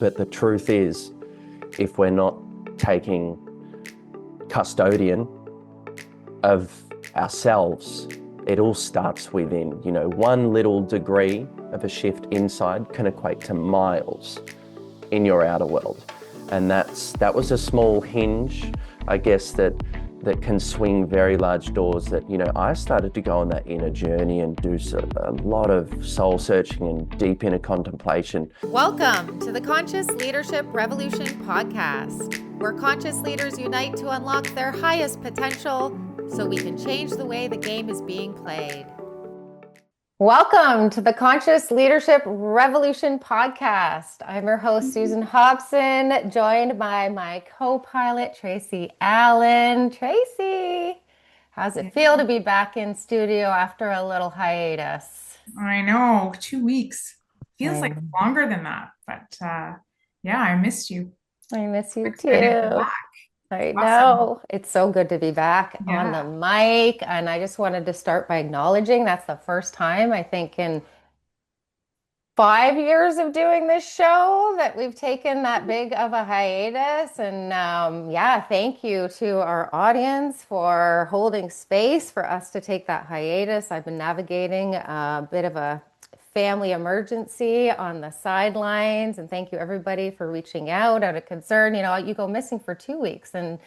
But the truth is, if we're not taking custodian of ourselves, it all starts within. One little degree of a shift inside can equate to miles in your outer world. And that was a small hinge, I guess, that can swing very large doors. That I started to go on that inner journey and do a lot of soul searching and deep inner contemplation. Welcome to the Conscious Leadership Revolution podcast, where conscious leaders unite to unlock their highest potential so we can change the way the game is being played. Welcome to the Conscious Leadership Revolution podcast. I'm your host, Susan Hobson, joined by my co-pilot, Tracey Allen. Tracey, how's it feel to be back in studio after a little hiatus? I know, 2 weeks. Feels like longer than that, but yeah, I missed you. I miss you too. I Awesome. know. It's so good to be back on the mic. And I just wanted to start by acknowledging that's the first time, I think, in 5 years of doing this show that we've taken that big of a hiatus. And thank you to our audience for holding space for us to take that hiatus. I've been navigating a bit of a family emergency on the sidelines, and thank you everybody for reaching out of concern. You go missing for 2 weeks and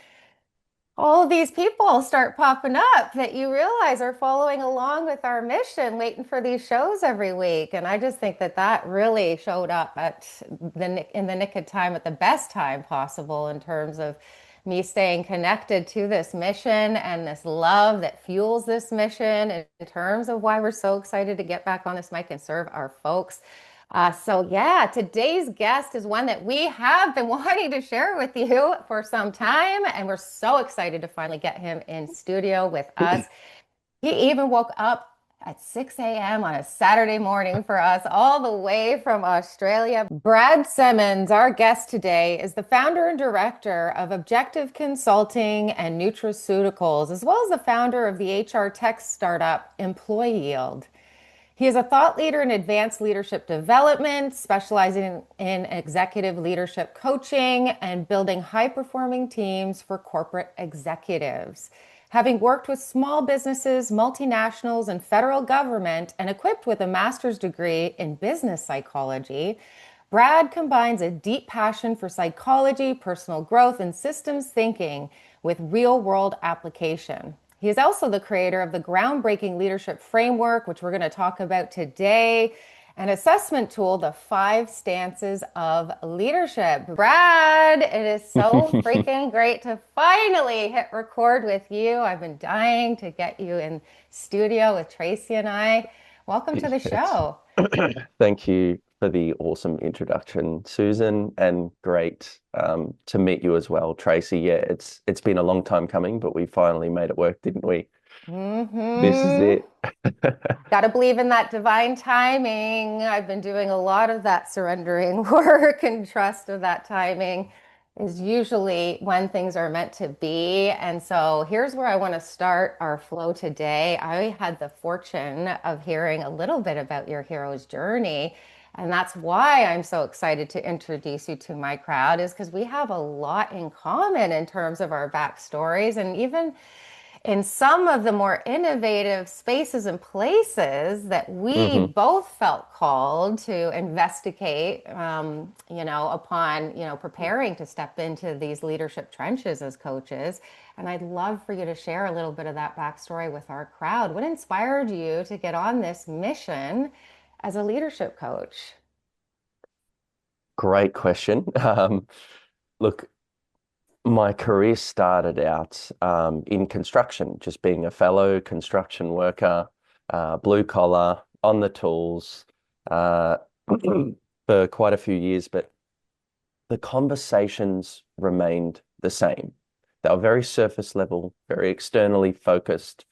all of these people start popping up that you realize are following along with our mission, waiting for these shows every week. And I just think that really showed up in the nick of time, at the best time possible, in terms of me staying connected to this mission and this love that fuels this mission, in terms of why we're so excited to get back on this mic and serve our folks. Today's guest is one that we have been wanting to share with you for some time, and we're so excited to finally get him in studio with us. He even woke up at 6 a.m. on a Saturday morning for us, all the way from Australia. Brad Semmens, our guest today, is the founder and director of Objective Consulting and NutriCeuticals, as well as the founder of the HR tech startup Employield. He is a thought leader in advanced leadership development, specializing in executive leadership coaching and building high-performing teams for corporate executives. Having worked with small businesses, multinationals, and federal government, and equipped with a master's degree in business psychology, Brad combines a deep passion for psychology, personal growth, and systems thinking with real-world application. He is also the creator of the groundbreaking leadership framework, which we're going to talk about today, an assessment tool, the 5 stances of leadership. Brad, it is so freaking great to finally hit record with you. I've been dying to get you in studio with Tracey and I. Welcome to the show. Thank you for the awesome introduction, Susan, and great to meet you as well, Tracey. Yeah, it's been a long time coming, but we finally made it work, didn't we? This is it. Got to believe in that divine timing. I've been doing a lot of that surrendering work, and trust of that timing is usually when things are meant to be. And so here's where I want to start our flow today. I had the fortune of hearing a little bit about your hero's journey. And that's why I'm so excited to introduce you to my crowd, is because we have a lot in common in terms of our backstories, and even in some of the more innovative spaces and places that we both felt called to investigate, upon, preparing to step into these leadership trenches as coaches. And I'd love for you to share a little bit of that backstory with our crowd. What inspired you to get on this mission as a leadership coach? Great question. Look, my career started out in construction, just being a fellow construction worker, blue collar, on the tools for quite a few years, but the conversations remained the same. They were very surface level, very externally focused,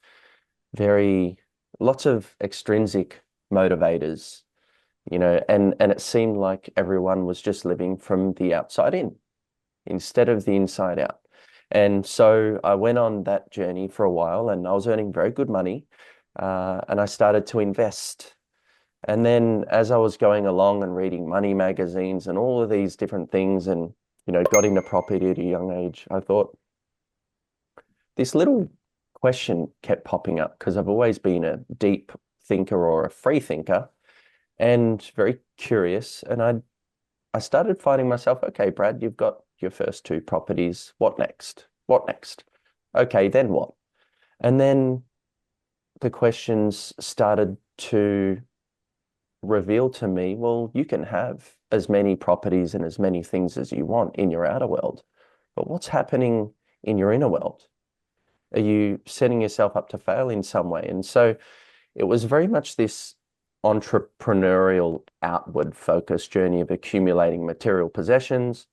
lots of extrinsic motivators, and it seemed like everyone was just living from the outside in, instead of the inside out. And so I went on that journey for a while, and I was earning very good money, and I started to invest And then as I was going along and reading money magazines and all of these different things and, got into property at a young age, I thought this little question kept popping up because I've always been a deep thinker or a free thinker and very curious. And I started finding myself, okay, Brad, you've got your first two properties. What next? What next? Okay, then what? And then the questions started to reveal to me, well, you can have as many properties and as many things as you want in your outer world, but what's happening in your inner world? Are you setting yourself up to fail in some way? And so it was very much this entrepreneurial outward focused journey of accumulating material possessions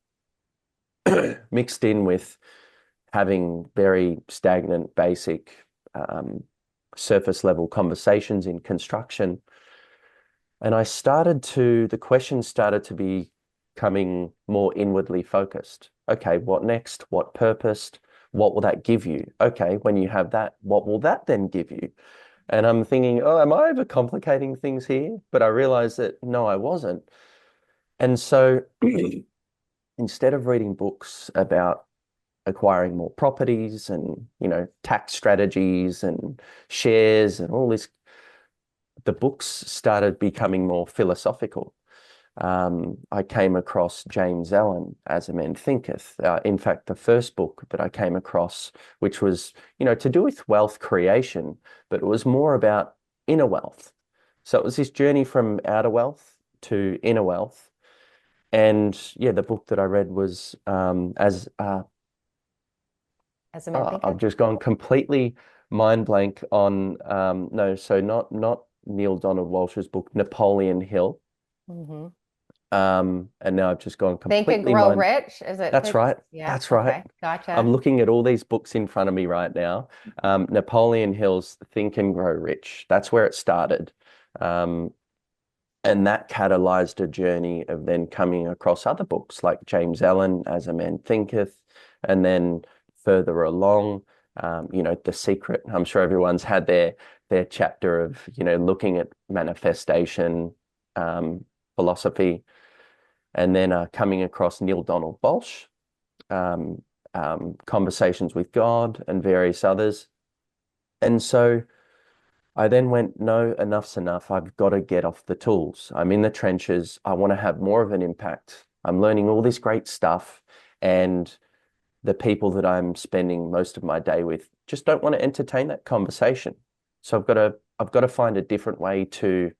mixed in with having very stagnant, basic, surface level conversations in construction. And the questions started to be becoming more inwardly focused. Okay, what next? What purpose? What will that give you? Okay, when you have that, what will that then give you? And I'm thinking, oh, am I overcomplicating things here? But I realized that no, I wasn't. And so instead of reading books about acquiring more properties and, tax strategies and shares and all this, the books started becoming more philosophical. I came across James Allen, As a Man Thinketh. In fact, the first book that I came across, which was, to do with wealth creation, but it was more about inner wealth. So it was this journey from outer wealth to inner wealth. And yeah, the book that I read was As a man I've thinketh. just gone completely mind blank on no, so not Neil Donald Walsh's book, Napoleon Hill. Mm-hmm. And now I've just gone Think and completely Grow mind. Rich. Is it That's think? right. Yeah. That's right. Okay. Gotcha. I'm looking at all these books in front of me right now. Napoleon Hill's Think and Grow Rich. That's where it started. Um, and that catalyzed a journey of then coming across other books like James Allen, As a Man Thinketh, and then further along, The Secret. I'm sure everyone's had their chapter of, looking at manifestation, philosophy, and then coming across Neil Donald Walsh, um, Conversations with God, and various others. And so I then went, no, enough's enough. I've got to get off the tools. I'm in the trenches. I want to have more of an impact. I'm learning all this great stuff, and the people that I'm spending most of my day with just don't want to entertain that conversation. So I've got to find a different way to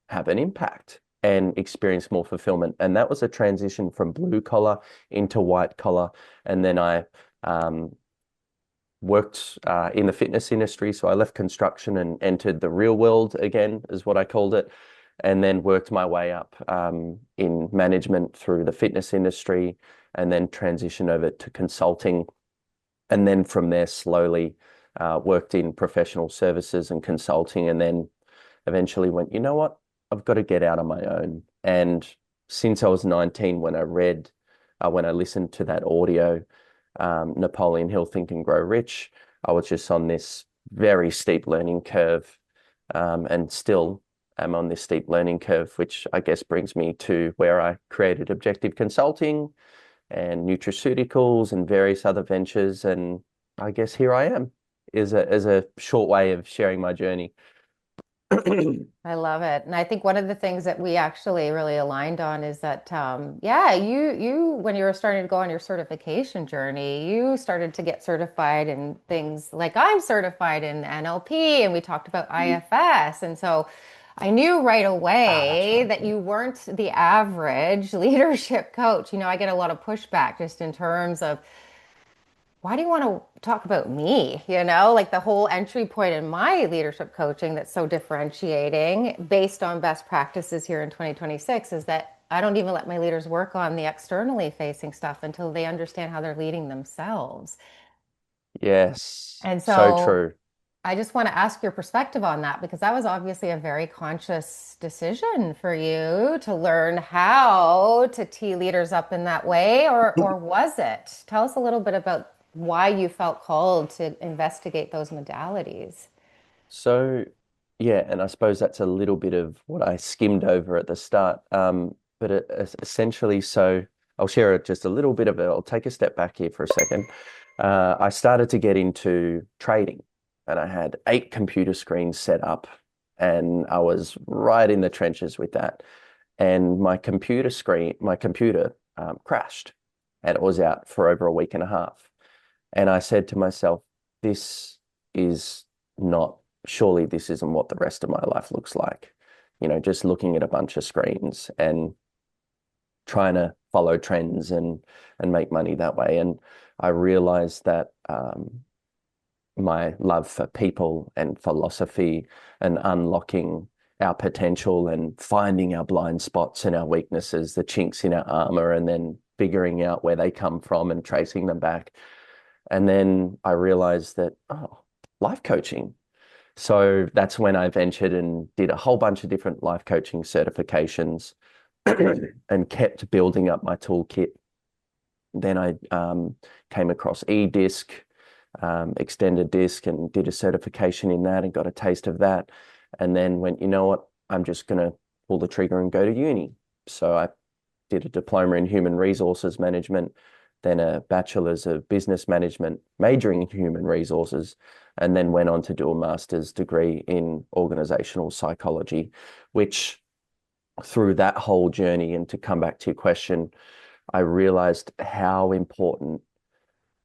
have an impact and experience more fulfillment. And that was a transition from blue collar into white collar. And then I worked in the fitness industry. So I left construction and entered the real world again, is what I called it. And then worked my way up in management through the fitness industry and then transitioned over to consulting. And then from there, slowly worked in professional services and consulting. And then eventually went, you know what? I've got to get out on my own. And since I was 19, when I listened to that audio, Napoleon Hill, Think and Grow Rich, I was just on this very steep learning curve, and still am on this steep learning curve, which I guess brings me to where I created Objective Consulting and NutriCeuticals and various other ventures. And I guess here I am, is a short way of sharing my journey. I love it. And I think one of the things that we actually really aligned on is that, yeah, when you were starting to go on your certification journey, you started to get certified in things like I'm certified in NLP, and we talked about IFS. And so I knew right That's away right. that you weren't the average leadership coach. I get a lot of pushback just in terms of, why do you want to talk about me? Like the whole entry point in my leadership coaching that's so differentiating based on best practices here in 2026 is that I don't even let my leaders work on the externally facing stuff until they understand how they're leading themselves. Yes, And so so true. I just want to ask your perspective on that because that was obviously a very conscious decision for you to learn how to tee leaders up in that way, or was it? Tell us a little bit about why you felt called to investigate those modalities. So Yeah, and I suppose that's a little bit of what I skimmed over at the start. But essentially, so I'll share just a little bit of it. I'll take a step back here for a second. I started to get into trading, and I had 8 computer screens set up, and I was right in the trenches with that. And my computer crashed, and it was out for over a week and a half. And I said to myself, this is not, surely this isn't what the rest of my life looks like. Just looking at a bunch of screens and trying to follow trends and make money that way. And I realized that my love for people and philosophy and unlocking our potential and finding our blind spots and our weaknesses, the chinks in our armor, and then figuring out where they come from and tracing them back. And then I realized that, oh, life coaching. So that's when I ventured and did a whole bunch of different life coaching certifications and kept building up my toolkit. Then I came across eDisc, extended disc, and did a certification in that and got a taste of that. And then went, you know what, I'm just going to pull the trigger and go to uni. So I did a diploma in human resources management, then a bachelor's of business management, majoring in human resources, and then went on to do a master's degree in organizational psychology, which through that whole journey, and to come back to your question, I realized how important,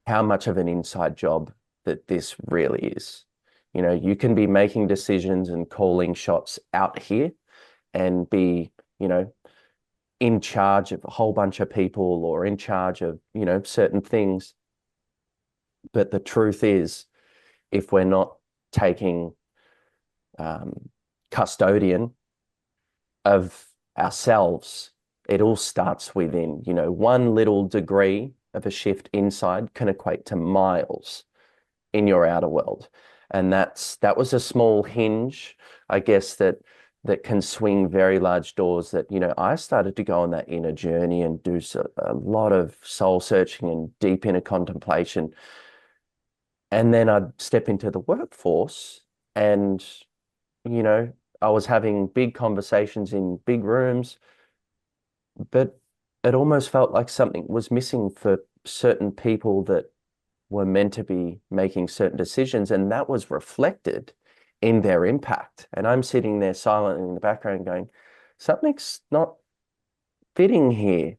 how much of an inside job that this really is. You can be making decisions and calling shots out here and be, in charge of a whole bunch of people or in charge of, certain things. But the truth is, if we're not taking custodian of ourselves, it all starts within. One little degree of a shift inside can equate to miles in your outer world. And that was a small hinge, I guess, that can swing very large doors. That, I started to go on that inner journey and do a lot of soul searching and deep inner contemplation. And then I'd step into the workforce and, I was having big conversations in big rooms, but it almost felt like something was missing for certain people that were meant to be making certain decisions, and that was reflected in their impact. And I'm sitting there silently in the background going, something's not fitting here.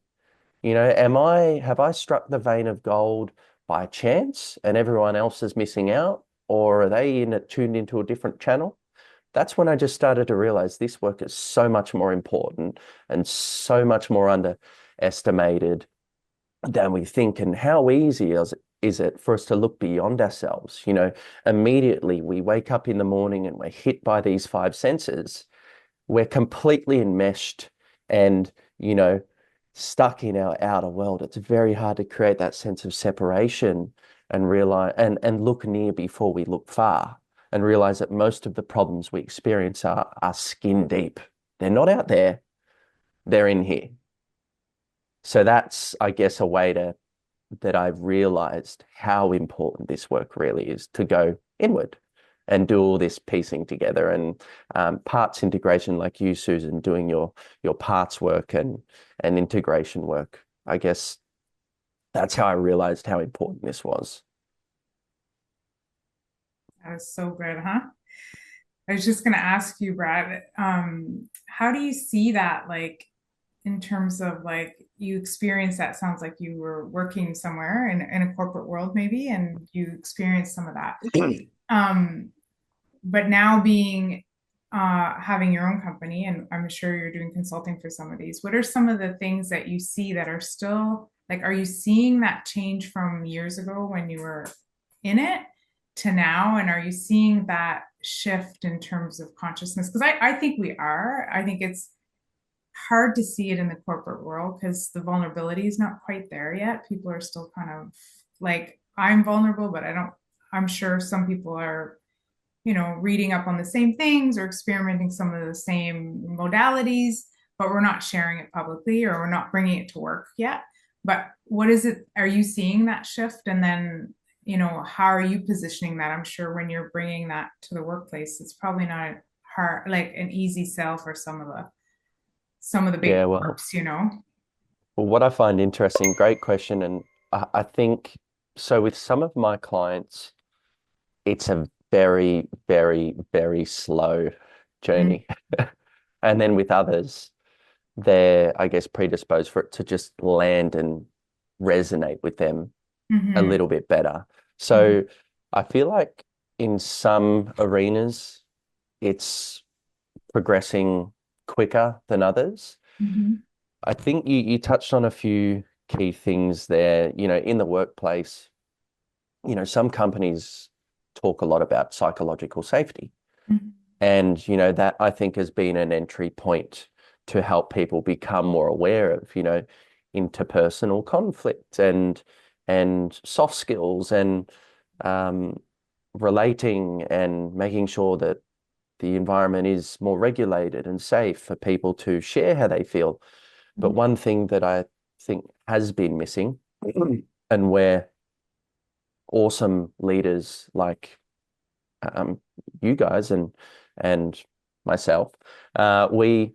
Have I struck the vein of gold by chance and everyone else is missing out, or are they tuned into a different channel? That's when I just started to realize this work is so much more important and so much more underestimated than we think. And how easy is it for us to look beyond ourselves? Immediately we wake up in the morning and we're hit by these 5 senses. We're completely enmeshed and, stuck in our outer world. It's very hard to create that sense of separation and realize and look near before we look far, and realize that most of the problems we experience are skin deep. They're not out there, they're in here. So that's, I guess, a way that I've realized how important this work really is, to go inward and do all this piecing together, and parts integration, like you, Susan, doing your parts work and integration work. I guess that's how I realized how important this was. That was so good, huh? I was just going to ask you, Brad, how do you see that, like, in terms of, like, you experienced that, sounds like you were working somewhere in a corporate world maybe, and you experienced some of that. But now being, having your own company, and I'm sure you're doing consulting for some of these, what are some of the things that you see that are still, like, are you seeing that change from years ago when you were in it to now? And are you seeing that shift in terms of consciousness? Because I think we are. I think it's hard to see it in the corporate world because the vulnerability is not quite there yet. People are still kind of like, I'm vulnerable, but I'm sure some people are, reading up on the same things or experimenting some of the same modalities, but we're not sharing it publicly, or we're not bringing it to work yet. But what is it? Are you seeing that shift? And then, how are you positioning that? I'm sure when you're bringing that to the workplace, it's probably not hard, like an easy sell for some of the big Yeah, well, corps, you know? what I find interesting, great question. And I think so with some of my clients, it's a very, very, very slow journey. And then with others, they're, I guess, predisposed for it to just land and resonate with them a Mm-hmm. little bit better. Mm-hmm. So I feel like in some arenas, it's progressing quicker than others. Mm-hmm. I think you touched on a few key things there. In the workplace, some companies talk a lot about psychological safety. Mm-hmm. And, that I think has been an entry point to help people become more aware of, interpersonal conflict and soft skills and um, relating and making sure that the environment is more regulated and safe for people to share how they feel. But one thing that I think has been missing and where awesome leaders like um, you guys and myself, we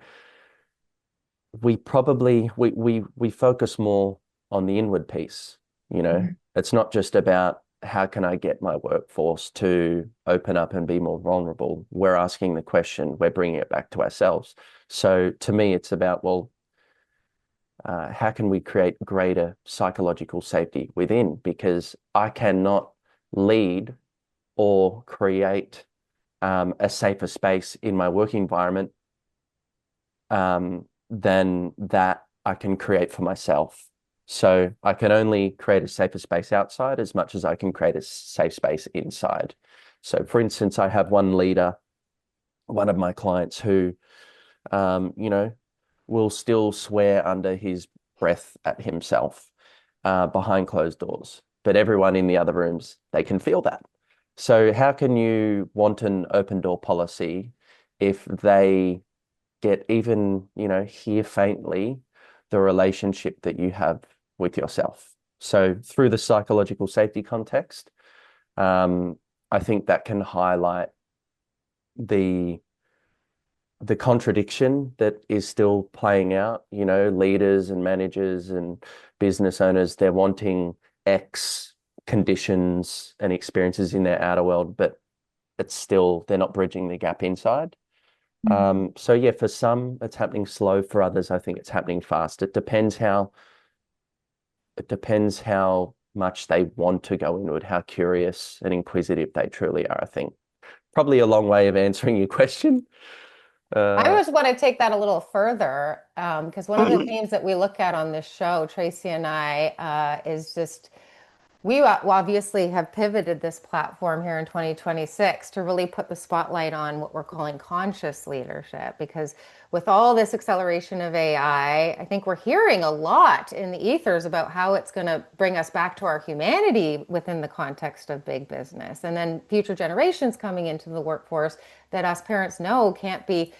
probably we focus more on the inward piece. Mm-hmm. It's not just about how can I get my workforce to open up and be more vulnerable. We're asking the question, we're bringing it back to ourselves. So to me, it's about, well, how can we create greater psychological safety within? Because I cannot lead or create a safer space in my work environment than that I can create for myself. So I can only create a safer space outside as much as I can create a safe space inside. So for instance, I have one leader, one of my clients who, you know, will still swear under his breath at himself behind closed doors. But everyone in the other rooms, they can feel that. So how can you want an open door policy if they get even, hear faintly the relationship that you have with yourself? So through the psychological safety context, um, I think that can highlight the the contradiction that is still playing out. Leaders and managers and business owners, they're wanting X conditions and experiences in their outer world, but they're not bridging the gap inside. So yeah, for some it's happening slow, for others I think it's happening fast. It depends how much they want to go into it, how curious and inquisitive they truly are, I think. Probably a long way of answering your question. I Uh, just want to take that a little further because one of the themes that we look at on this show, Tracy and I, is just we obviously have pivoted this platform here in 2026 to really put the spotlight on what we're calling conscious leadership. Because with all this acceleration of AI, I think we're hearing a lot in the ethers about how it's going to bring us back to our humanity within the context of big business. And then future generations coming into the workforce that us parents know can't be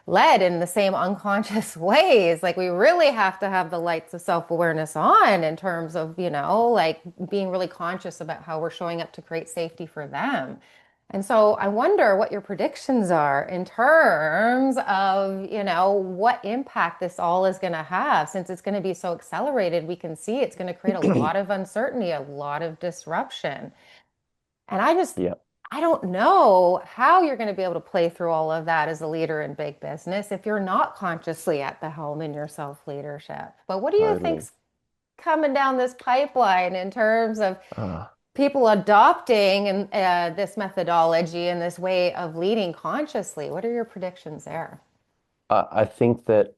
led in the same unconscious ways. Like we really have to have the lights of self-awareness on in terms of, like being really conscious about how we're showing up to create safety for them. And so I wonder what your predictions are in terms of, what impact this all is going to have. Since it's going to be so accelerated, we can see it's going to create a lot of uncertainty, a lot of disruption. And yeah, I don't know how you're going to be able to play through all of that as a leader in big business if you're not consciously at the helm in your self-leadership. But what do you totally. think's coming down this pipeline in terms of Uh, people adopting and this methodology and this way of leading consciously? What are your predictions there? I think that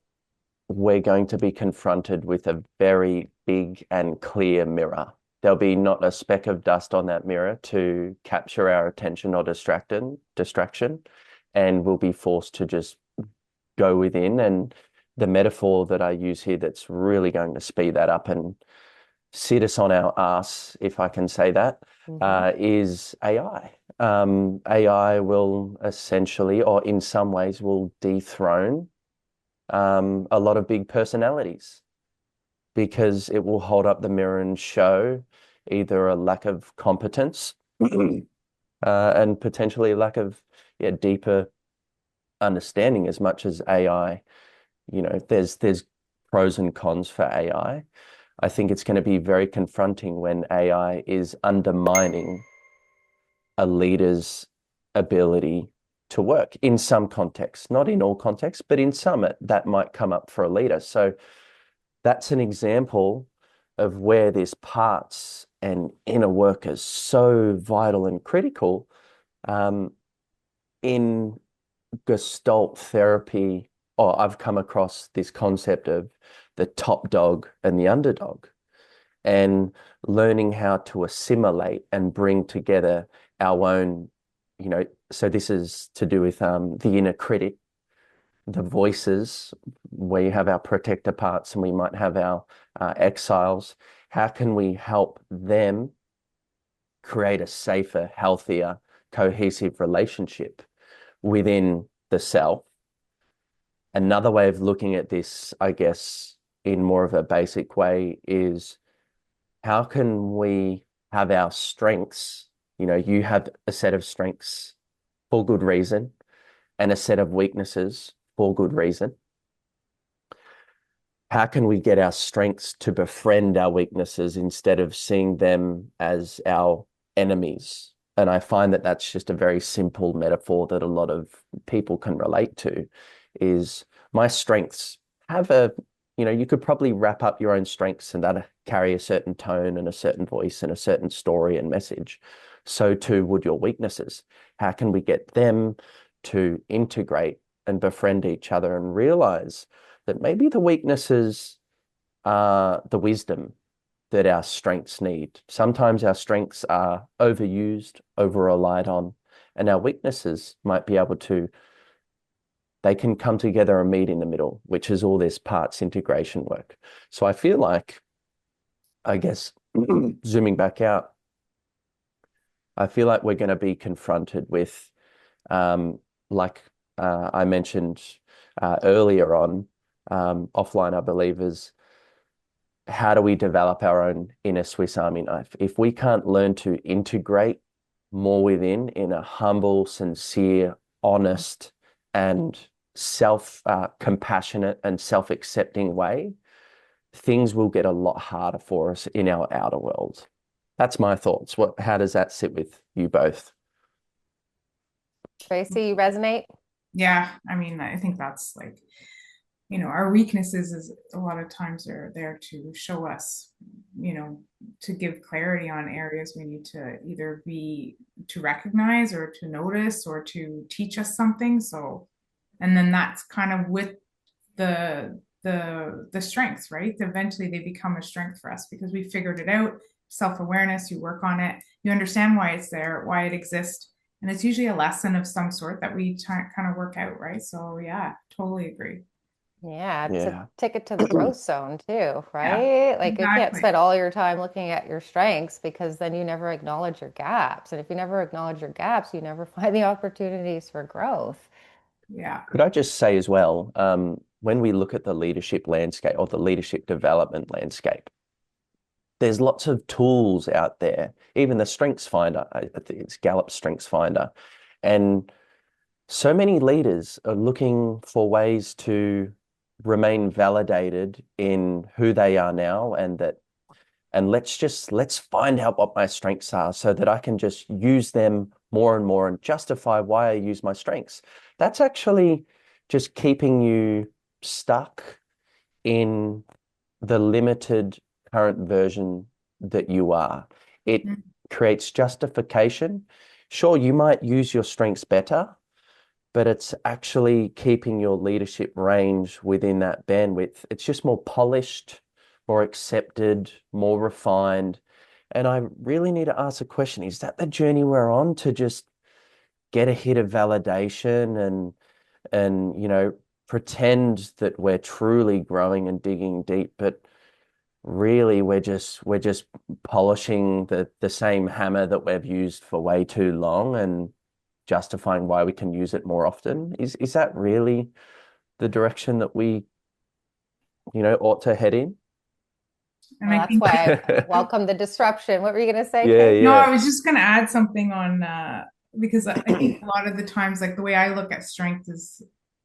we're going to be confronted with a very big and clear mirror. There'll be not a speck of dust on that mirror to capture our attention or distraction, and we'll be forced to just go within. And the metaphor that I use here that's really going to speed that up and sit us on our ass, if I can say that, Hmm. is AI. AI will essentially, or in some ways, will dethrone a lot of big personalities because it will hold up the mirror and show either a lack of competence and potentially a lack of, yeah, deeper understanding as much as AI. There's pros and cons for AI. I think it's going to be very confronting when AI is undermining a leader's ability to work in some contexts, not in all contexts, but in some that might come up for a leader. So that's an example of where this parts and inner work is so vital and critical. In Gestalt therapy, I've come across this concept of the top dog and the underdog, and learning how to assimilate and bring together our own, so this is to do with the inner critic, the voices, where you have our protector parts and we might have our exiles. How can we help them create a safer, healthier, cohesive relationship within the self? Another way of looking at this, I guess, in more of a basic way, is how can we have our strengths? You have a set of strengths for good reason and a set of weaknesses for good reason. How can we get our strengths to befriend our weaknesses instead of seeing them as our enemies? And I find that that's just a very simple metaphor that a lot of people can relate to, is my strengths have you could probably wrap up your own strengths and that carry a certain tone and a certain voice and a certain story and message. So too would your weaknesses. How can we get them to integrate and befriend each other and realize that maybe the weaknesses are the wisdom that our strengths need? Sometimes our strengths are overused, over-relied on, and our weaknesses might be able to, they can come together and meet in the middle, which is all this parts integration work. So I feel like, I guess, zooming back out, I feel like we're going to be confronted with, like I mentioned earlier on, offline, I believe, is how do we develop our own inner Swiss Army knife? If we can't learn to integrate more within in a humble, sincere, honest, and compassionate and self-accepting way, things will get a lot harder for us in our outer world. That's my thoughts. How does that sit with you both? Tracey, you resonate? Yeah, I mean, I think that's like, our weaknesses is a lot of times are there to show us, to give clarity on areas we need to either to recognize or to notice or to teach us something. So, and then that's kind of with the strengths, right? Eventually they become a strength for us because we figured it out. Self-awareness, you work on it, you understand why it's there, why it exists. And it's usually a lesson of some sort that we kind of work out, right? So yeah, totally agree. Yeah, it's a Yeah. ticket to the growth zone too, Yeah, right? Like you can't exactly. spend all your time looking at your strengths because then you never acknowledge your gaps. And if you never acknowledge your gaps, you never find the opportunities for growth. Yeah. Could I just say as well, when we look at the leadership landscape or the leadership development landscape, there's lots of tools out there, even the Strengths Finder, I think it's Gallup Strengths Finder. And so many leaders are looking for ways to remain validated in who they are now, and let's find out what my strengths are so that I can just use them more and more and justify why I use my strengths. That's actually just keeping you stuck in the limited current version that you are. It Mhm. creates justification. Sure, you might use your strengths better, but it's actually keeping your leadership range within that bandwidth. It's just more polished, more accepted, more refined. And I really need to ask a question, is that the journey we're on, to just get a hit of validation and pretend that we're truly growing and digging deep, but really we're just polishing the same hammer that we've used for way too long and justifying why we can use it more often? Is that really the direction that we, ought to head in? And Well, I that's think, why I welcome the disruption. What were you going to say, Yeah, Trace? no, yeah. I was just going to add something on because I think a lot of the times, like the way I look at strength is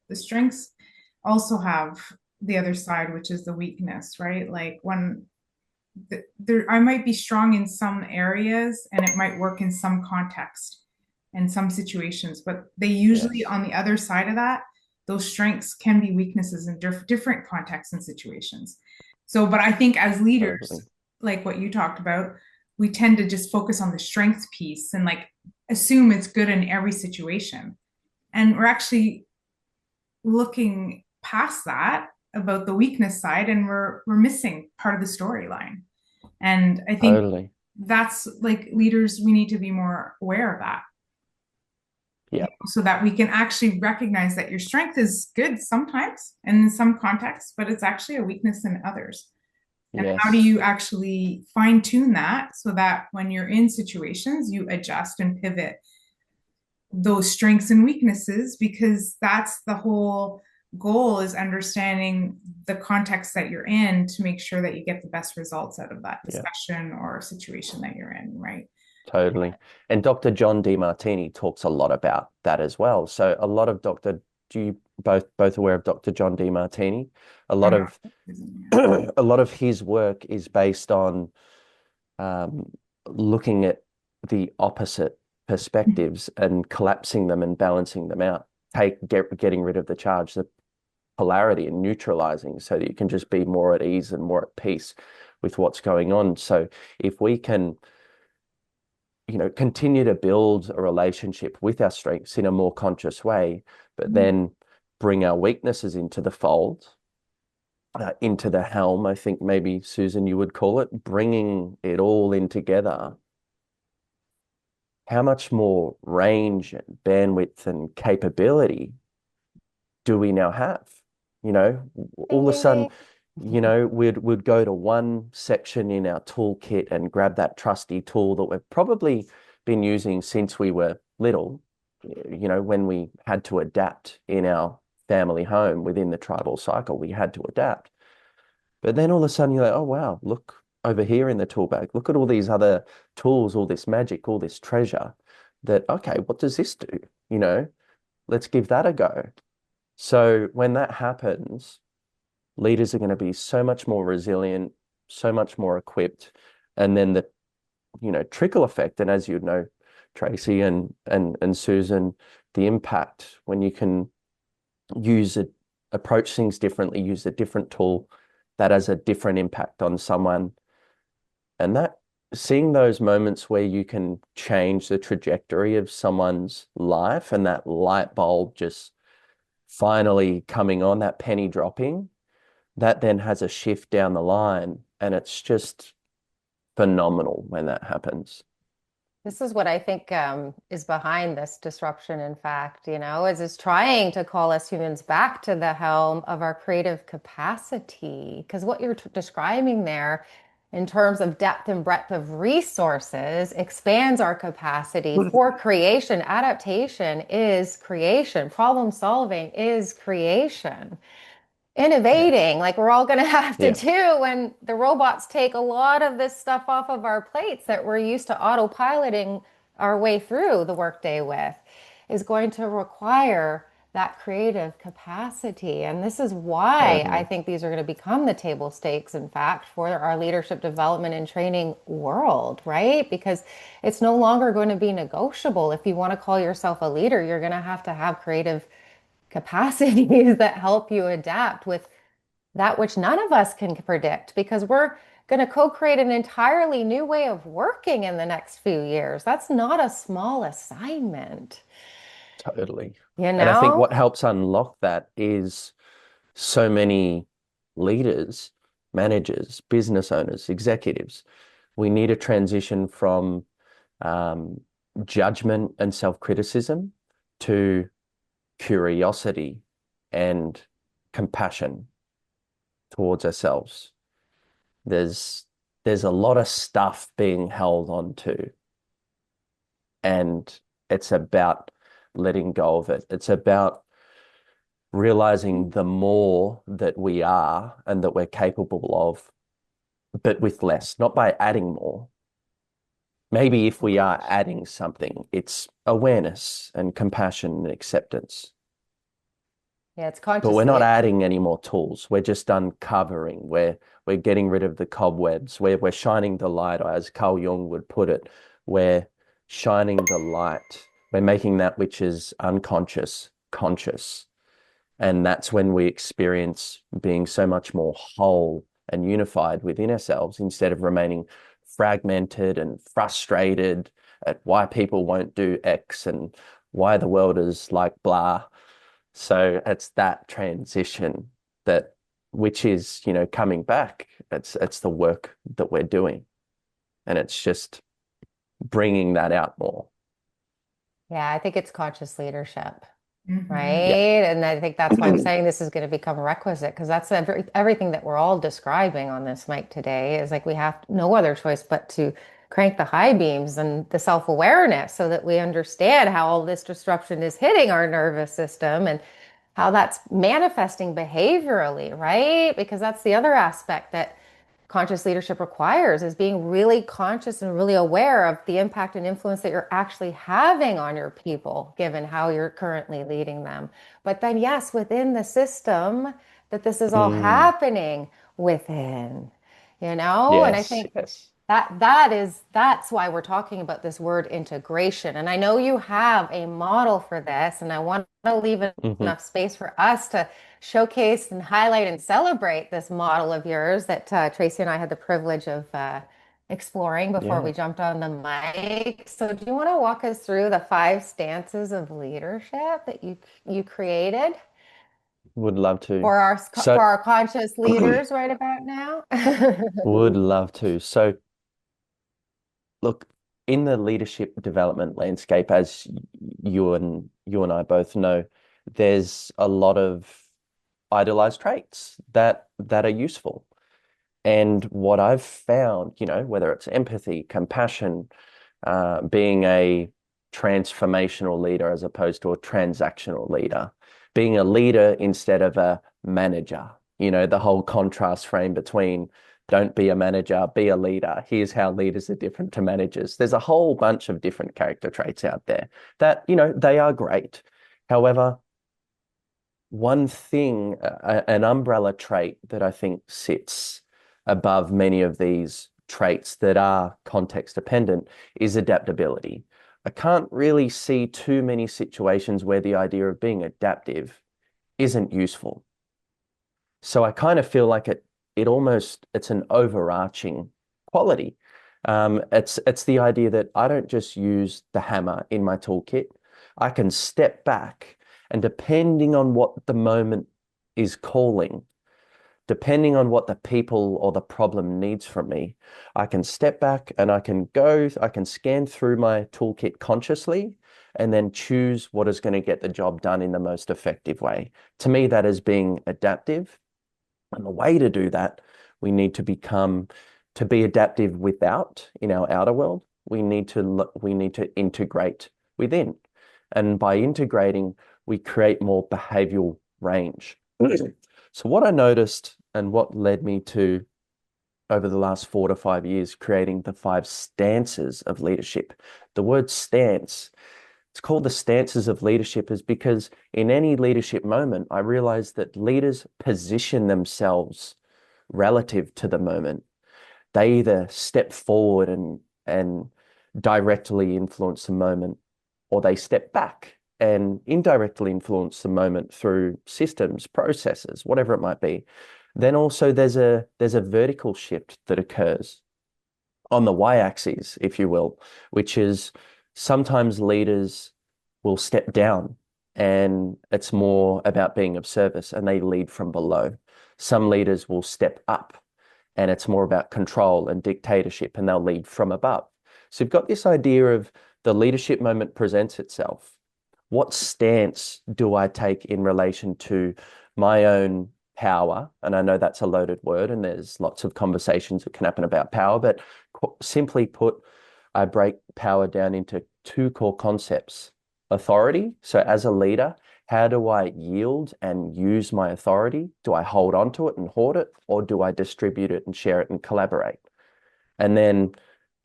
the strengths also have the other side, which is the weakness, right? Like when there, I might be strong in some areas and it might work in some context and some situations, but they usually Yes, on the other side of that, those strengths can be weaknesses in different contexts and situations. So, but I think as leaders, totally. like what you talked about, we tend to just focus on the strength piece and like assume it's good in every situation. And we're actually looking past that about the weakness side and we're missing part of the storyline. And I think Totally. that's like leaders, we need to be more aware of that, you Yeah. know, so that we can actually recognize that your strength is good sometimes and in some contexts, but it's actually a weakness in others. And how do Yes. you actually fine tune that so that when you're in situations, you adjust and pivot those strengths and weaknesses, because that's the whole goal, is understanding the context that you're in to make sure that you get the best results out of that Yeah. discussion or situation that you're in, right? Totally. And Dr. John Demartini talks a lot about that as well. So a lot of do you both aware of Dr. John Demartini? A lot I'm of a lot of his work is based on um, looking at the opposite perspectives and collapsing them and balancing them out. Getting rid of the charge, the polarity, and neutralizing, so that you can just be more at ease and more at peace with what's going on. So if we can, continue to build a relationship with our strengths in a more conscious way, but then bring our weaknesses into the fold, into the helm, I think maybe, Susan, you would call it, bringing it all in together. How much more range and bandwidth and capability do we now have? Ding, All of a ding, sudden, ding. we'd go to one section in our toolkit and grab that trusty tool that we've probably been using since we were little, when we had to adapt in our family home within the tribal cycle, we had to adapt. But then all of a sudden you're like, oh wow, look over here in the tool bag. Look at all these other tools, all this magic, all this treasure that, okay, what does this do? Let's give that a go. So when that happens, leaders are going to be so much more resilient, so much more equipped. And then the, trickle effect, and as you know, Tracey and Susan, the impact when you can use it, approach things differently, use a different tool that has a different impact on someone. And that seeing those moments where you can change the trajectory of someone's life and that light bulb just finally coming on, that penny dropping, that then has a shift down the line. And it's just phenomenal when that happens. This is what I think is behind this disruption, in fact, is trying to call us humans back to the helm of our creative capacity. Because what you're describing there, in terms of depth and breadth of resources, expands our capacity for creation. Adaptation is creation, problem solving is creation. Innovating, like we're all going to have to Yeah, do when the robots take a lot of this stuff off of our plates that we're used to autopiloting our way through the workday with, is going to require that creative capacity. And this is why I totally. think these are going to become the table stakes, in fact, for our leadership development and training world, right? Because it's no longer going to be negotiable. If you want to call yourself a leader, you're going to have creative capacities that help you adapt with that which none of us can predict, because we're going to co-create an entirely new way of working in the next few years. That's not a small assignment, Totally. you And I think know? what helps unlock that is so many leaders, managers, business owners, executives. We need a transition from um, judgment and self-criticism to curiosity and compassion towards ourselves. There's there's a lot of stuff being held on to, and it's about letting go of it. It's about realizing the more that we are and that we're capable of, but with less, not by adding more, Maybe if we are adding something, it's awareness and compassion and acceptance. Yeah, it's But we're not consciously. adding any more tools. We're just uncovering. We're getting rid of the cobwebs. We're shining the light, or as Carl Jung would put it, we're shining the light. We're making that which is unconscious conscious. And that's when we experience being so much more whole and unified within ourselves instead of remaining fragmented and frustrated at why people won't do X and why the world is like blah. So it's that transition that, which is, coming back. It's the work that we're doing, and it's just bringing that out more. Yeah, I think it's conscious leadership. Hmm. Yeah. Right. And I think that's why I'm saying this is going to become requisite because that's everything that we're all describing on this mic today is like we have no other choice but to crank the high beams and the self-awareness so that we understand how all this disruption is hitting our nervous system and how that's manifesting behaviorally, right? Because that's the other aspect that conscious leadership requires is being really conscious and really aware of the impact and influence that you're actually having on your people, given how you're currently leading them. But then, yes, within the system, that this is all Mm, happening within, And I yes, think yes. that's why we're talking about this word integration. And I know you have a model for this, and I want to leave Hmm. enough space for us to showcase and highlight and celebrate this model of yours that Tracy and I had the privilege of exploring before Yeah, we jumped on the mic. So, do you want to walk us through the 5 stances of leadership that you created would love to. for our So, conscious leaders right about now? would love to. So, look, in the leadership development landscape, as you and I both know, there's a lot of idolized traits that are useful. And what I've found, whether it's empathy, compassion, being a transformational leader as opposed to a transactional leader, being a leader instead of a manager, the whole contrast frame between don't be a manager, be a leader. Here's how leaders are different to managers. There's a whole bunch of different character traits out there that, they are great. However, one thing, an umbrella trait that I think sits above many of these traits that are context dependent is adaptability. I can't really see too many situations where the idea of being adaptive isn't useful. So I kind of feel like it's an overarching quality. It's the idea that I don't just use the hammer in my toolkit. I can step back and depending on what the moment is calling, depending on what the people or the problem needs from me, I can step back and I can scan through my toolkit consciously and then choose what is going to get the job done in the most effective way. To me, that is being adaptive. And the way to do that, we need to be adaptive without in our outer world. We need to integrate within. And by integrating, we create more behavioral range. So what I noticed and what led me to over the last 4 to 5 years creating the 5 stances of leadership. The word stance, it's called the stances of leadership is because in any leadership moment, I realized that leaders position themselves relative to the moment. They either step forward and directly influence the moment, or they step back and indirectly influence the moment through systems, processes, whatever it might be. Then also there's a vertical shift that occurs on the y-axis, if you will, which is sometimes leaders will step down and it's more about being of service and they lead from below. Some leaders will step up and it's more about control and dictatorship and they'll lead from above. So you've got this idea of the leadership moment presents itself. What stance do I take in relation to my own power? And I know that's a loaded word and there's lots of conversations that can happen about power, but simply put, I break power down into 2 core concepts. Authority. So as a leader, how do I yield and use my authority? Do I hold on to it and hoard it, or do I distribute it and share it and collaborate? And then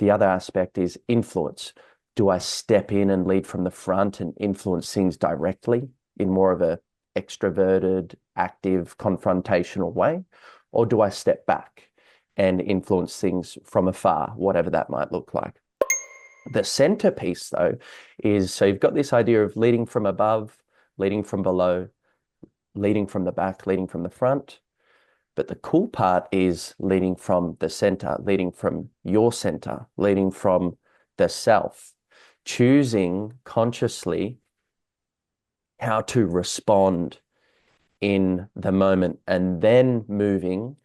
The other aspect is influence. Do I step in and lead from the front and influence things directly in more of a extroverted, active, confrontational way? Or do I step back and influence things from afar, whatever that might look like? The centerpiece, though, is so you've got this idea of leading from above, leading from below, leading from the back, leading from the front. But the cool part is leading from the center, leading from your center, leading from the self, choosing consciously how to respond in the moment, and then moving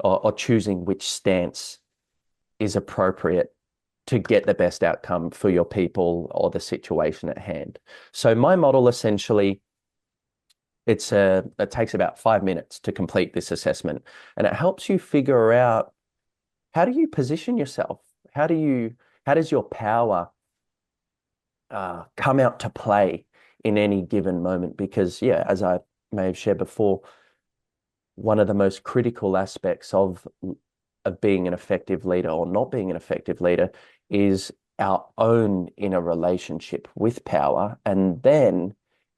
or choosing which stance is appropriate to get the best outcome for your people or the situation at hand. So my model essentially, it takes about 5 minutes to complete this assessment, and it helps you figure out, how do you position yourself? How does your power come out to play in any given moment? Because yeah, as I may have shared before, one of the most critical aspects of being an effective leader or not being an effective leader is our own inner relationship with power. And then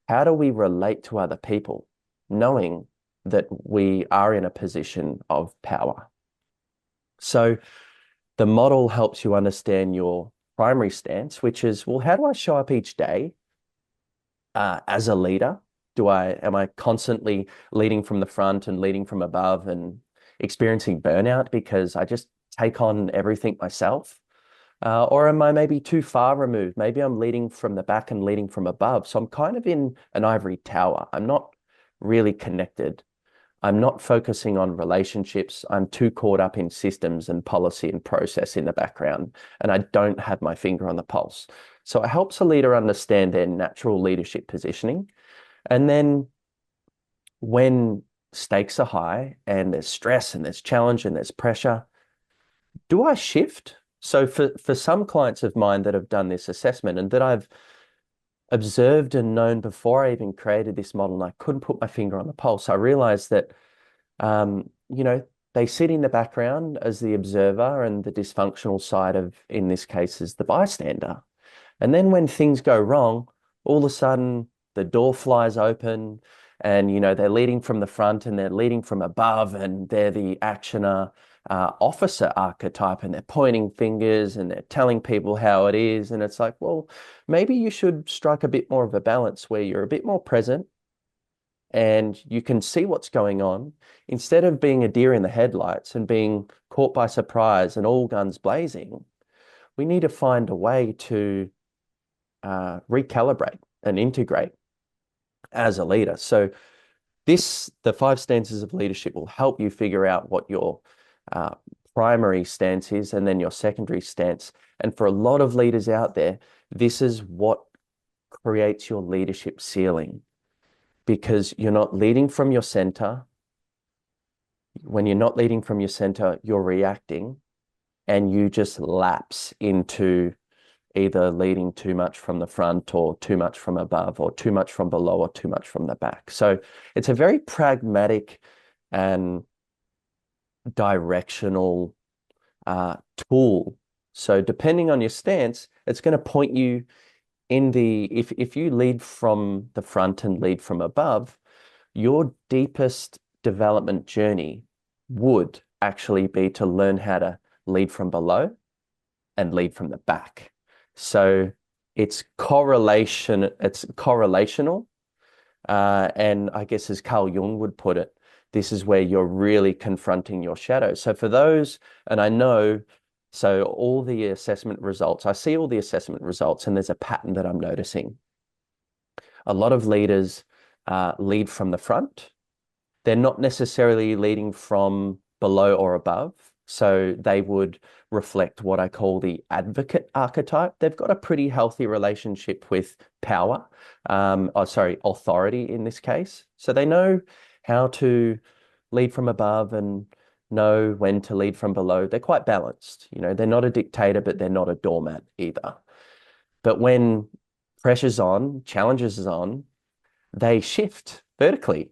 how do we relate to other people, knowing that we are in a position of power? So the model helps you understand your primary stance, which is, well, how do I show up each day as a leader? Am I constantly leading from the front and leading from above and experiencing burnout because I just take on everything myself? Or am I maybe too far removed? Maybe I'm leading from the back and leading from above. So I'm kind of in an ivory tower. I'm not really connected. I'm not focusing on relationships. I'm too caught up in systems and policy and process in the background, and I don't have my finger on the pulse. So it helps a leader understand their natural leadership positioning. And then when stakes are high and there's stress and there's challenge and there's pressure, do I shift? So for some clients of mine that have done this assessment and that I've observed and known before I even created this model, and I couldn't put my finger on the pulse, I realized that, they sit in the background as the observer, and the dysfunctional side of, in this case, is the bystander. And then when things go wrong, all of a sudden the door flies open, and they're leading from the front and they're leading from above, and they're the actioner, officer archetype, and they're pointing fingers and they're telling people how it is. And it's like, well, maybe you should strike a bit more of a balance where you're a bit more present and you can see what's going on, instead of being a deer in the headlights and being caught by surprise and all guns blazing. We need to find a way to recalibrate and integrate as a leader. So the 5 stances of leadership will help you figure out what your primary stance is and then your secondary stance. And for a lot of leaders out there, this is what creates your leadership ceiling, because you're not leading from your center. When you're not leading from your center, you're reacting, and you just lapse into either leading too much from the front or too much from above or too much from below or too much from the back. So it's a very pragmatic and directional tool. So depending on your stance, it's going to point you in if you lead from the front and lead from above, your deepest development journey would actually be to learn how to lead from below and lead from the back. So it's correlational, and I guess as Carl Jung would put it, this is where you're really confronting your shadow. So for those, and I know, so all the assessment results, I see all the assessment results, and there's a pattern that I'm noticing. A lot of leaders lead from the front. They're not necessarily leading from below or above. So they would reflect what I call the advocate archetype. They've got a pretty healthy relationship with power, authority in this case. So they know how to lead from above and know when to lead from below. They're quite balanced. They're not a dictator, but they're not a doormat either. But when pressure's on, challenges is on, they shift vertically.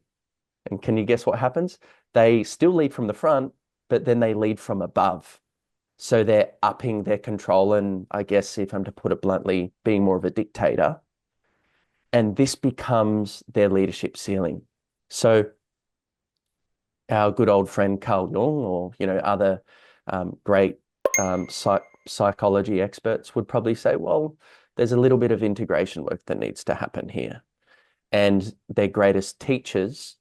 And can you guess what happens? They still lead from the front, but then they lead from above. So they're upping their control and, I guess, if I'm to put it bluntly, being more of a dictator. And this becomes their leadership ceiling. So our good old friend Carl Jung, or other great psychology experts would probably say, well, there's a little bit of integration work that needs to happen here. And their greatest teachers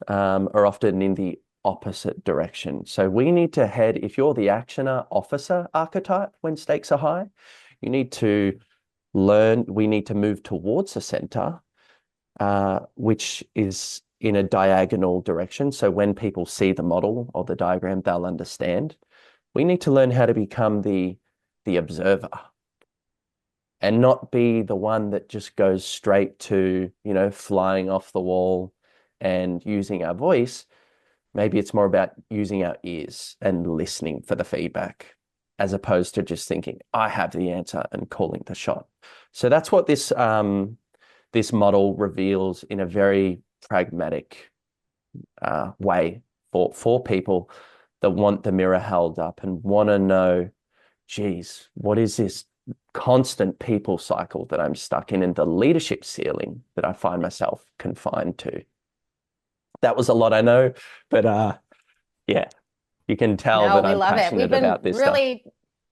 are often in the opposite direction. So we need to head, if you're the actioner officer archetype when stakes are high, you need to learn, we need to move towards the center, which is in a diagonal direction. So when people see the model or the diagram, they'll understand. We need to learn how to become the observer and not be the one that just goes straight to, flying off the wall and using our voice. Maybe it's more about using our ears and listening for the feedback, as opposed to just thinking, I have the answer and calling the shot. So that's what this model reveals in a very pragmatic way for people that want the mirror held up and want to know, geez, what is this constant people cycle that I'm stuck in and the leadership ceiling that I find myself confined to? That was a lot, I know, but yeah, you can tell that we I'm love it. passionate We've been about this really,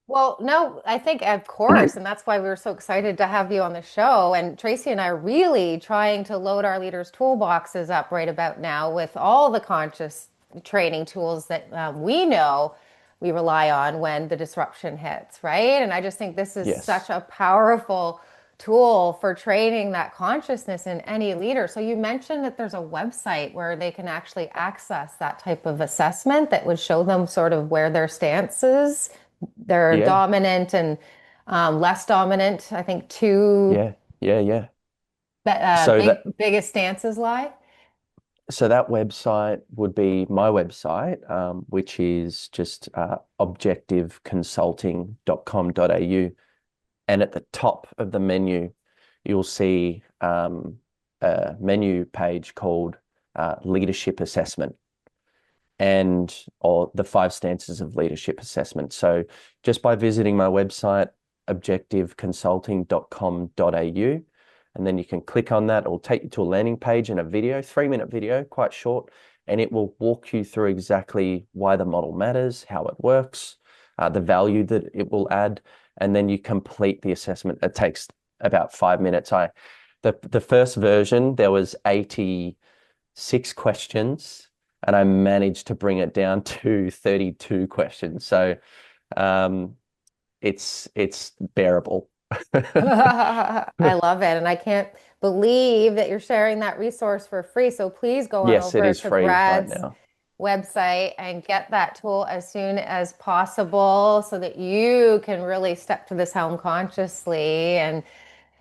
well, no, I think of course, and that's why we were so excited to have you on the show. And Tracey and I are really trying to load our leaders' toolboxes up right about now with all the conscious training tools that we know we rely on when the disruption hits, right? And I just think this is Yes. such a powerful tool for training that consciousness in any leader. So you mentioned that there's a website where they can actually access that type of assessment that would show them sort of where their stance is. They're Yeah. dominant and less dominant. I think two Yeah. So biggest stances lie. So that website would be my website, which is just objectiveconsulting.com.au. And at the top of the menu, you'll see a menu page called Leadership Assessment or the 5 stances of leadership assessment. So just by visiting my website, objectiveconsulting.com.au, and then you can click on that. It will take you to a landing page and a video, 3-minute video, quite short, and it will walk you through exactly why the model matters, how it works, the value that it will add, and then you complete the assessment. It takes about 5 minutes. The first version, there was 86 questions, and I managed to bring it down to 32 questions. So it's bearable. I love it. And I can't believe that you're sharing that resource for free. So please go on Yes, it over is to free right Brad's now. website and get that tool as soon as possible so that you can really step to this helm consciously and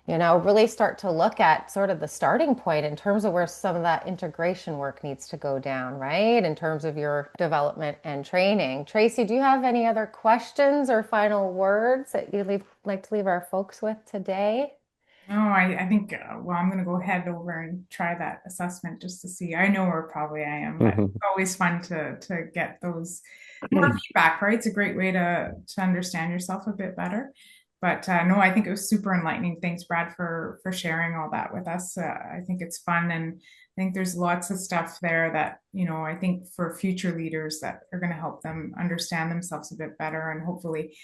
really start to look at sort of the starting point in terms of where some of that integration work needs to go down, right? In terms of your development and training. Tracey, do you have any other questions or final words that you'd like to leave our folks with today? No, I think, well, I'm going to go head over and try that assessment just to see. I know where probably I am, but it's always fun to get those more feedback, right? It's a great way to understand yourself a bit better. But no, I think it was super enlightening. Thanks, Brad, for sharing all that with us. I think it's fun, and I think there's lots of stuff there that, I think for future leaders that are going to help them understand themselves a bit better, and hopefully,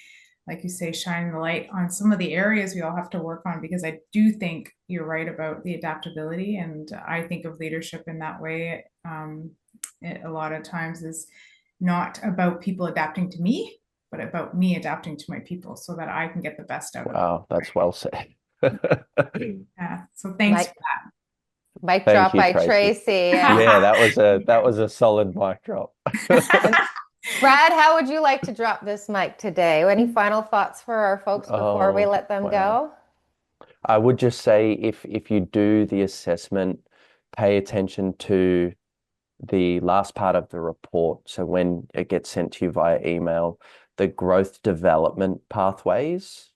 like you say, shine the light on some of the areas we all have to work on, because I do think you're right about the adaptability. And I think of leadership in that way. It, a lot of times, is not about people adapting to me, but about me adapting to my people so that I can get the best out of them. Wow, that's well said. Yeah. So thanks for that. Mic Thank drop you, by Tracey. Tracey. Yeah, that was a solid mic drop. Brad, how would you like to drop this mic today? Any final thoughts for our folks before we let them go? I would just say if you do the assessment, pay attention to the last part of the report. So when it gets sent to you via email, the growth development pathways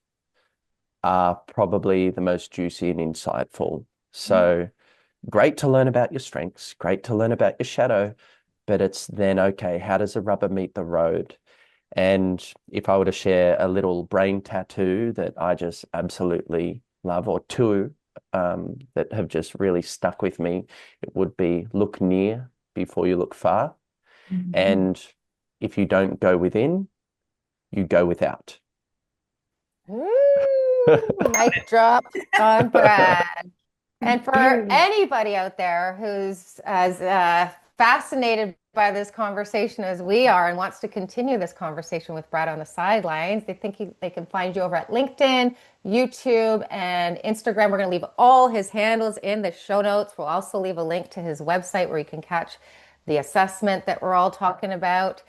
are probably the most juicy and insightful. So great to learn about your strengths, great to learn about your shadow, but it's then, okay, how does the rubber meet the road? And if I were to share a little brain tattoo that I just absolutely love, or two that have just really stuck with me, it would be look near before you look far. Mhm. And if you don't go within, you go without. Woo! Mic drop on Brad. And for anybody out there who's as fascinated by this conversation as we are and wants to continue this conversation with Brad on the sidelines, they can find you over at LinkedIn, YouTube, and Instagram. We're going to leave all his handles in the show notes. We'll also leave a link to his website where you can catch the assessment that we're all talking about.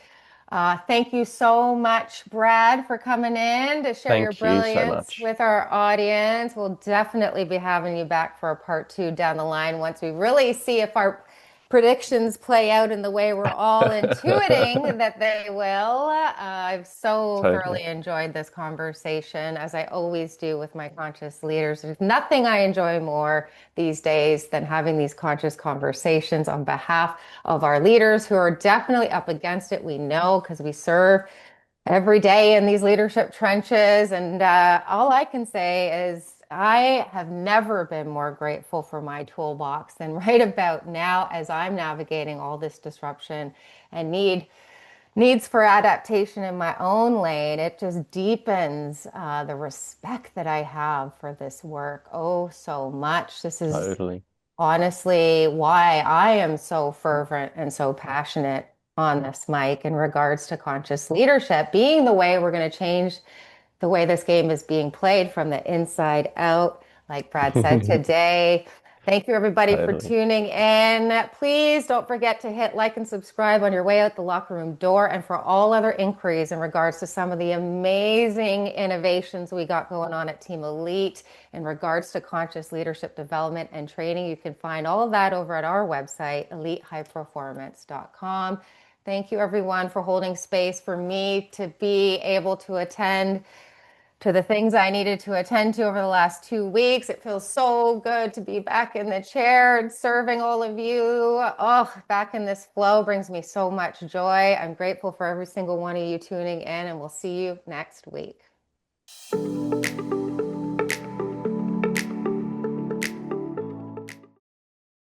Thank you so much, Brad, for coming in to share your Thank you so brilliance much. with our audience. We'll definitely be having you back for a part 2 down the line once we really see if our predictions play out in the way we're all intuiting that they will. I've so thoroughly Totally. enjoyed this conversation, as I always do with my conscious leaders. There's nothing I enjoy more these days than having these conscious conversations on behalf of our leaders who are definitely up against it. We know because we serve every day in these leadership trenches. And all I can say is I have never been more grateful for my toolbox than right about now as I'm navigating all this disruption and needs for adaptation in my own lane. It just deepens the respect that I have for this work oh so much. This is Totally. honestly why I am so fervent and so passionate on this mic in regards to conscious leadership being the way we're going to change the way this game is being played from the inside out. Like Brad said today, thank you everybody for Totally. tuning in. Please don't forget to hit like and subscribe on your way out the locker room door. And for all other inquiries in regards to some of the amazing innovations we got going on at Team Elite in regards to conscious leadership development and training, you can find all of that over at our website, elitehighperformance.com. Thank you everyone for holding space for me to be able to attend to the things I needed to attend to over the last 2 weeks. It feels so good to be back in the chair and serving all of you. Oh, back in this flow brings me so much joy. I'm grateful for every single one of you tuning in, and we'll see you next week.